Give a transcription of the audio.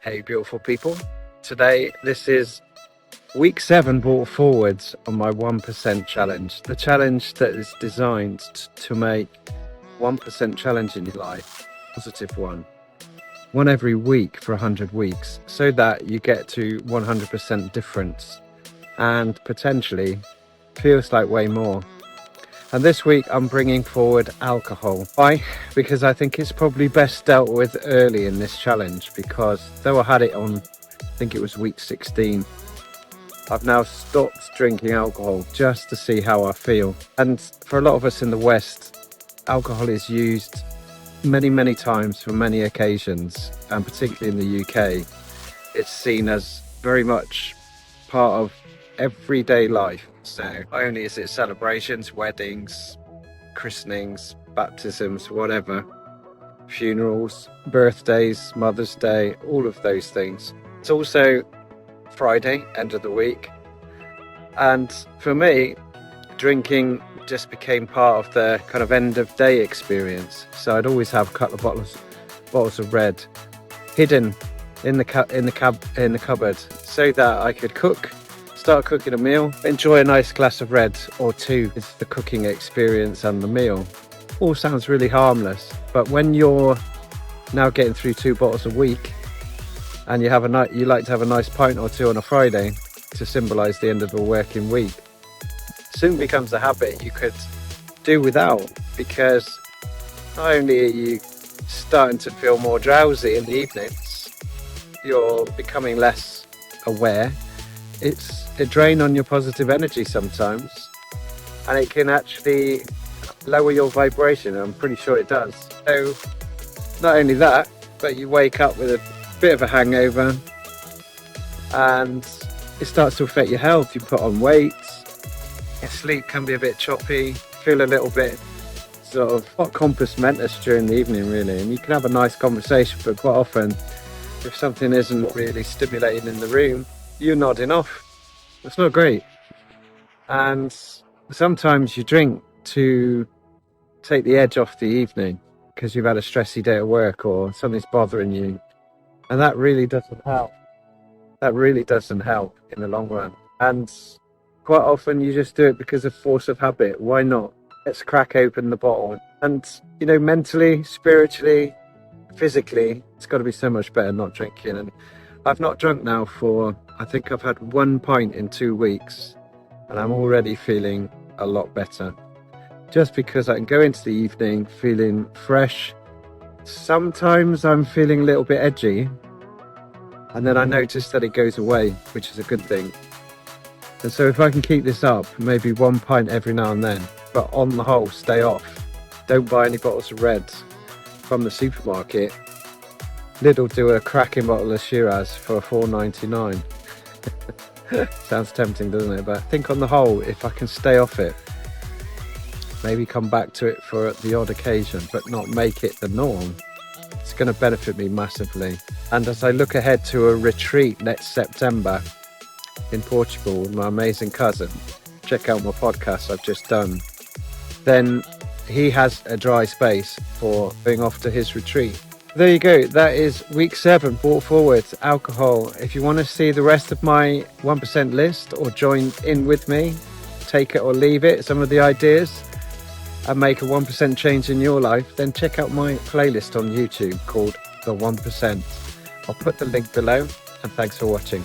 Hey beautiful people, today this is week 7 brought forwards on my 1% challenge. The challenge that is designed to make 1% challenge in your life a positive one every week for 100 weeks, so that you get to 100% difference and potentially feels like way more. And this week I'm bringing forward alcohol. Why? Because I think it's probably best dealt with early in this challenge, because though I had it on, I think it was week 16, I've now stopped drinking alcohol just to see how I feel. And for a lot of us in the West, alcohol is used many times for many occasions, and particularly in the UK, it's seen as very much part of everyday life. So not only is it celebrations, weddings, christenings, baptisms, whatever, funerals, birthdays, Mother's Day, all of those things. It's also Friday, end of the week, and for me, drinking just became part of the kind of end of day experience. So I'd always have a couple of bottles of red hidden in the cupboard, so that I could start cooking a meal, enjoy a nice glass of red or two. It's the cooking experience and the meal. All sounds really harmless, but when you're now getting through 2 bottles a week, and you like to have a nice pint or two on a Friday to symbolise the end of a working week, soon becomes a habit you could do without, because not only are you starting to feel more drowsy in the evenings, you're becoming less aware. It's a drain on your positive energy sometimes, and it can actually lower your vibration. I'm pretty sure it does. So not only that, but you wake up with a bit of a hangover, and it starts to affect your health. You put on weight, your sleep can be a bit choppy, feel a little bit sort of not compass mentis during the evening really, and you can have a nice conversation, but quite often if something isn't really stimulating in the room, you're nodding off. It's not great. And sometimes you drink to take the edge off the evening because you've had a stressy day at work or something's bothering you, and that really doesn't help. That really doesn't help in the long run. And quite often you just do it because of force of habit. Why not? Let's crack open the bottle. And mentally, spiritually, physically, it's got to be so much better not drinking. And I've not drunk now for, I think I've had 1 pint in 2 weeks, and I'm already feeling a lot better. Just because I can go into the evening feeling fresh. Sometimes I'm feeling a little bit edgy, and then I notice that it goes away, which is a good thing. And so if I can keep this up, maybe 1 pint every now and then, but on the whole, stay off. Don't buy any bottles of red from the supermarket. Lidl do a cracking bottle of Shiraz for $4.99. Sounds tempting, doesn't it? But I think on the whole, if I can stay off it, maybe come back to it for the odd occasion, but not make it the norm, it's going to benefit me massively. And as I look ahead to a retreat next September in Portugal with my amazing cousin, check out my podcast I've just done, then he has a dry space for going off to his retreat. There you go, that is week 7 brought forward, alcohol. If you want to see the rest of my 1% list or join in with me, take it or leave it, some of the ideas, and make a 1% change in your life, then check out my playlist on YouTube called The 1%. I'll put the link below, and thanks for watching.